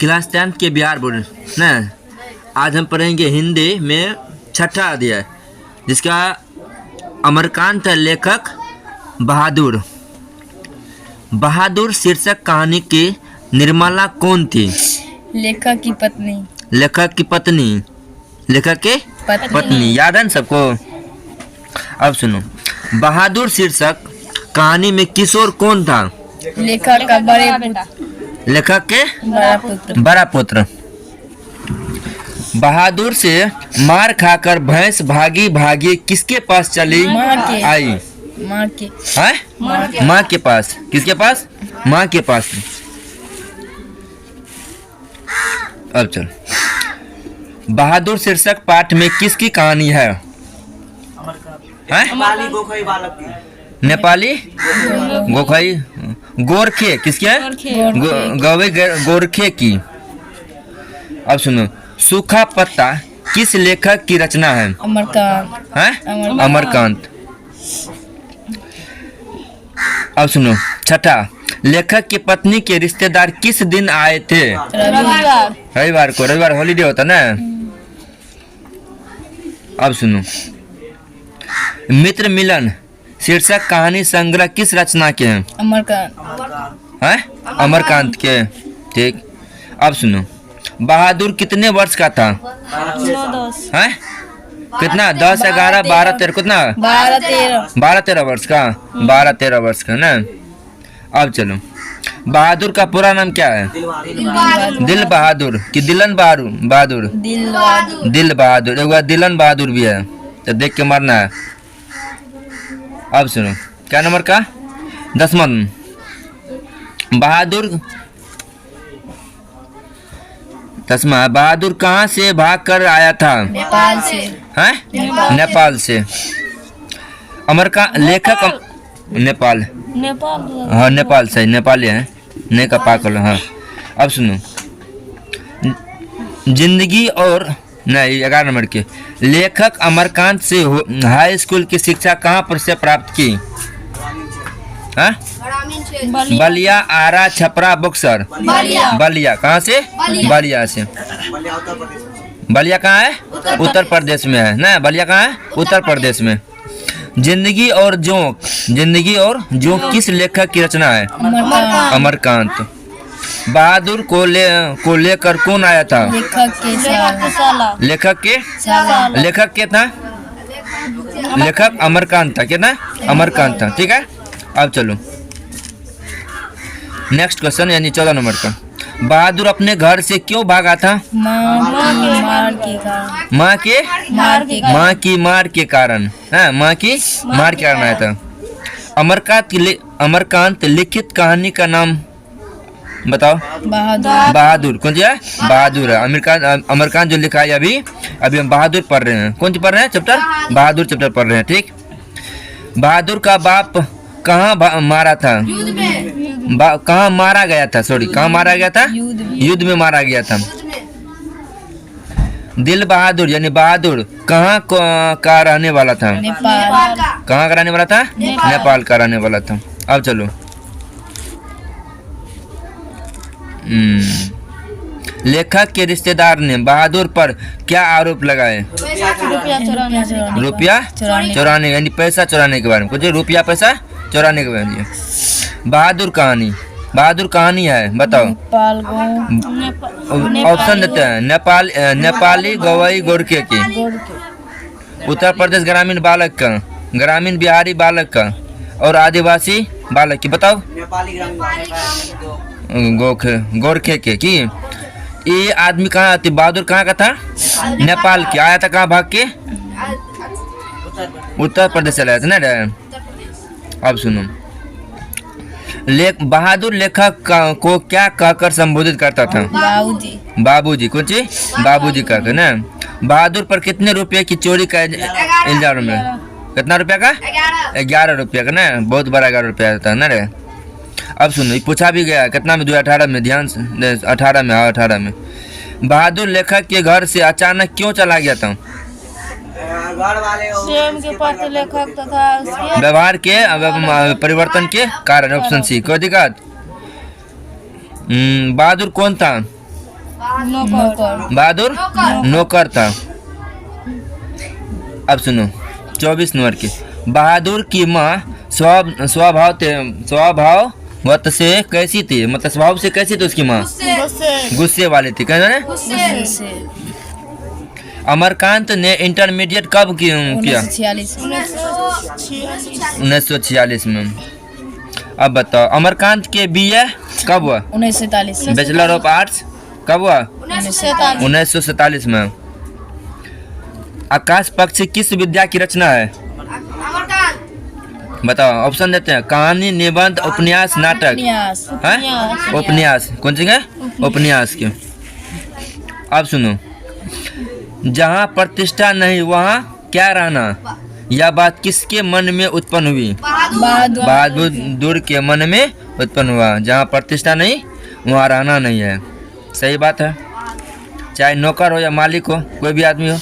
Class 10 के Bihar board ना। आज हम पढ़ेंगे हिंदी में छठा अध्याय, जिसका अमरकांत लेखक बहादुर। बहादुर शीर्षक कहानी की निर्मला कौन थी? लेखक की पत्नी। लेखक की पत्नी। लेखक के पत्नी याद है ना सबको? अब सुनो, बहादुर शीर्षक कहानी में किशोर कौन था? लेखक का बड़े बेटा। लेखक के बड़ा पुत्र। बड़ा पुत्र। बहादुर से मार खाकर भैंस भागी भागी किसके पास चली माँ के। आई? माँ के। है माँ के पास। किसके पास? माँ के पास। अब चल, बहादुर शीर्षक पाठ में किसकी कहानी है? नेपाली गोखई बालक की। नेपाली गोखई गोरखे। किसके? गवे गोरखे की। अब सुनो, सूखा पत्ता किस लेखक की रचना है? अमरकांत। हैं? अमरकांत। अब सुनो, छठा, लेखक की पत्नी के रिश्तेदार किस दिन आए थे? रविवार। रविवार को। रविवार हॉलीडे होता ना। अब सुनो, मित्र मिलन शीर्षक कहानी संग्रह किस रचना के हैं? अमरकांत। हैं? अमरकांत के। ठीक। अब सुनो, बहादुर कितने वर्ष का था? 9-10। हैं? कितना? 10, 11, 12, 13 कितना? 12-13। 12-13 वर्ष का। 12-13 वर्ष का ना। अब चलो, बहादुर का पूरा नाम क्या है? दिल बहादुर कि दिलन बहादुर? दिल बहादुर। एक बार दिलन बहादुर भी है, तो देख के मरना है। अब सुनो, क्या नंबर का? 10वां। बहादुर 10वां, बहादुर कहाँ से भाग कर आया था? नेपाल से। हैं? नेपाल से। अमरकांत लेखक नेपाल। हाँ, नेपाल से। नेपाली है, नहीं का पाकल। हाँ। अब सुनो, जिंदगी और नहीं 11 नंबर के, लेखक अमरकांत से हाई स्कूल की शिक्षा कहाँ पर से प्राप्त की? हाँ? बलिया, आरा, छपरा, बक्सर। बलिया कहाँ से? बलिया से। बलिया कहाँ है? उत्तर प्रदेश में है ना। बलिया कहाँ है? उत्तर प्रदेश में। जिंदगी और जोंक। जिंदगी और जोंक किस लेखक की रचना है? अमरकांत। बहादुर को लेकर कौन आया था? लेखक के था। लेखक अमरकांत था। कितना? अमरकांत था। ठीक है। अब चलो, नेक्स्ट क्वेश्चन, यानी 14 नंबर का, बहादुर अपने घर से क्यों भागा था? माँ की मार के कारण। हाँ, माँ की मार के कारण आया था। अमरकांत लिखित कहानी का नाम बताओ। बहादुर। कौन सी है? बहादुर है। अमरकांत जो लिखा है अभी हम बहादुर पढ़ रहे हैं। कौन सी पढ़ रहे हैं? चैप्टर बहादुर चैप्टर पढ़ रहे हैं। ठीक। बहादुर का बाप कहाँ मारा था? कहाँ मारा गया था? सॉरी, कहाँ मारा गया था? युद्ध में मारा गया था। दिल बहादुर यानी बहादुर कहाँ का रहने वाला था? कहाँ का रहने वाला था? नेपाल का रहने वाला था। अब चलो, लेखक के रिश्तेदार ने बहादुर पर क्या आरोप लगाए? रुपया चुराने, यानी पैसा चुराने के बारे में। कुछ रुपया पैसा चुराने के बारे में। बहादुर कहानी है, बताओ। ऑप्शन देते हैं। नेपाली गवई गोरखे की, उत्तर प्रदेश ग्रामीण बालक का, ग्रामीण बिहारी बालक का, और आदिवासी बालक की। बताओ। गोरखे के की। ये आदमी कहाँ थी? बहादुर कहाँ का था? नेपाल के। आया था कहाँ भाग के? उत्तर प्रदेश चला था ना। अब सुनो, बहादुर लेखक को क्या कहकर संबोधित करता था? बाबूजी। कौन सी? बाबूजी कहकर ना। बहादुर पर कितने रुपए की चोरी का इल्जाम में? कितना रुपया का? 11 रुपया का ना। बहुत बड़ा 11 रुपया था ना रे। अब सुनो, पूछा भी गया कितना में? 2018 में। ध्यान से 18 में। 18 में। बहादुर लेखक के घर से अचानक क्यों चला गया था? व्यवहार के परिवर्तन के कारण। Option C. कोई दिक्कत? बहादुर कौन था? नौकर बहादुर नौकर था। अब सुनो 24 नंबर के, बहादुर की माँ स्वभावत से कैसी थी, मतलब स्वभाव से कैसी थी उसकी माँ? गुस्से वाली थी, कहना ना। से अमरकांत ने इंटरमीडिएट कब किया? 1946 1946 में। अब बताओ अमरकांत के बीए कब हुआ? 1947 बैचलर ऑफ आर्ट्स कब हुआ? 1947 1947 में। आकाश पक्षी किस विद्या की रचना है? बताओ, ऑप्शन देते हैं। कहानी, निबंध, उपन्यास, नाटक। हैं? उपन्यास। कौन सी है? उपन्यास के। अब सुनो, जहाँ प्रतिष्ठा नहीं वहाँ क्या रहना, यह बात किसके मन में उत्पन्न हुई? बहादुर के मन में उत्पन्न हुआ। जहाँ प्रतिष्ठा नहीं वहाँ रहना नहीं है। सही बात है, चाहे नौकर हो या मालिक हो, कोई भी आदमी हो।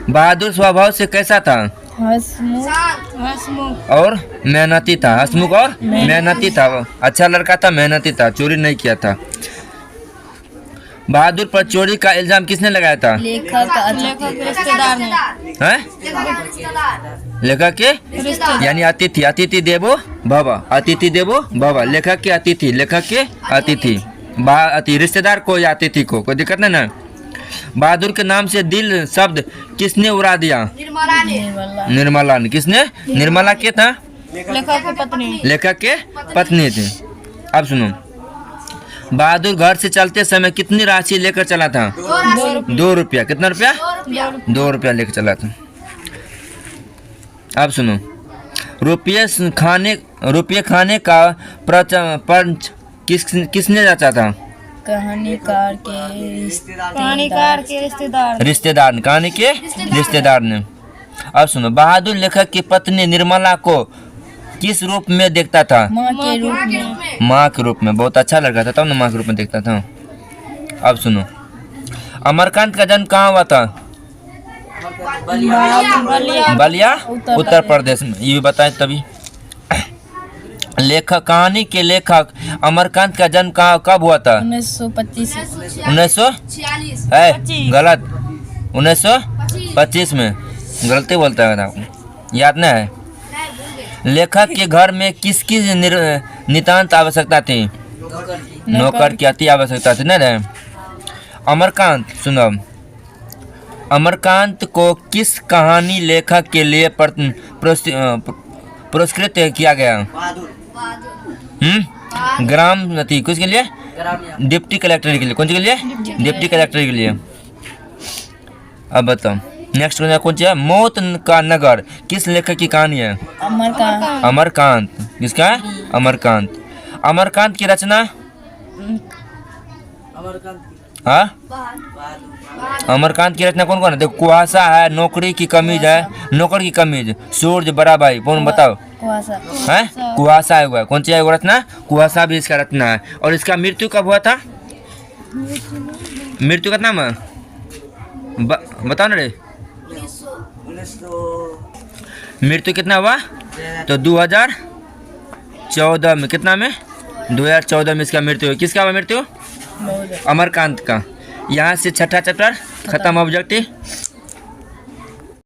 बहादुर स्वभाव से कैसा था? हंसमुख और मेहनती था। हंसमुख और मेहनती था। वो अच्छा लड़का था, मेहनती था, चोरी नहीं किया था। बहादुर पर चोरी का इल्जाम किसने लगाया था? लेखक रिश्तेदार ने हैं? लेखक के यानी अतिथि। अतिथि देवो भव, अतिथि देवो भव। लेखक के अतिथि, लेखक के अतिथि। रिश्तेदार को या अतिथि को, कोई दिक्कत नहीं ना। बहादुर के नाम से दिल शब्द किसने उड़ा दिया? निर्मला ने। किसने? निर्मला के था? लेखक की पत्नी लेखक के पत्नी थी। अब सुनो, बहादुर घर से चलते समय कितनी राशि लेकर चला था? 2 रुपया। कितना रुपया? 2 रुपया लेकर चला था। अब सुनो, रुपये खाने का पंच किसने रचा था? कहानीकार के रिश्तेदार कहानी के रिश्तेदार ने। अब सुनो, बहादुर लेखक की पत्नी निर्मला को किस रूप में देखता था? माँ के रूप में माँ के रूप में। बहुत अच्छा लड़का था, तब ना माँ के रूप में देखता था। अब सुनो, अमरकांत का जन्म कहाँ हुआ था? बलिया उत्तर प्रदेश में। ये भी बताएं तभी। लेखक, कहानी के लेखक अमरकांत का जन्म कब हुआ था? 1925 1900 है गलत, 1925 में। गलती बोलता है आपको, याद नहीं है। लेखक के घर में किसकी नितांत आवश्यकता थी? नौकर की अति आवश्यकता थी, नहीं? अमरकांत, सुनो, अमरकांत को किस कहानी लेखक के लिए पुरस्कृत किया गया? ग्राम नती किसके लिए? डिप्टी कलेक्टर के लिए। कौन सी के लिए? डिप्टी कलेक्टर के लिए। अब बताओ नेक्स्ट कौन सी है? मौत का नगर किस लेखक की कहानी है? अमरकांत। किसका है? अमरकांत। अमरकांत की रचना? हाँ, अमरकांत की रचना कौन कौन है? देखो, कुहासा है, नौकरी की कमीज है, नौकर की कमीज, सूरज बड़ा भाई। कौन बताओ? है कुहासा है हुआ। कौन सी है वो रचना? कुहासा भी इसका रचना है। और इसका मृत्यु कब हुआ था? मृत्यु का नाम है बताओ ना रे। मृत्यु कितना हुआ? तो 2014 में। कितना में? 2014 में इसका मृत्यु हुआ। किसका हुआ मृत्यु? अमरकांत का। यहाँ से छठा चैप्टर खत्म। ऑब्जेक्टिव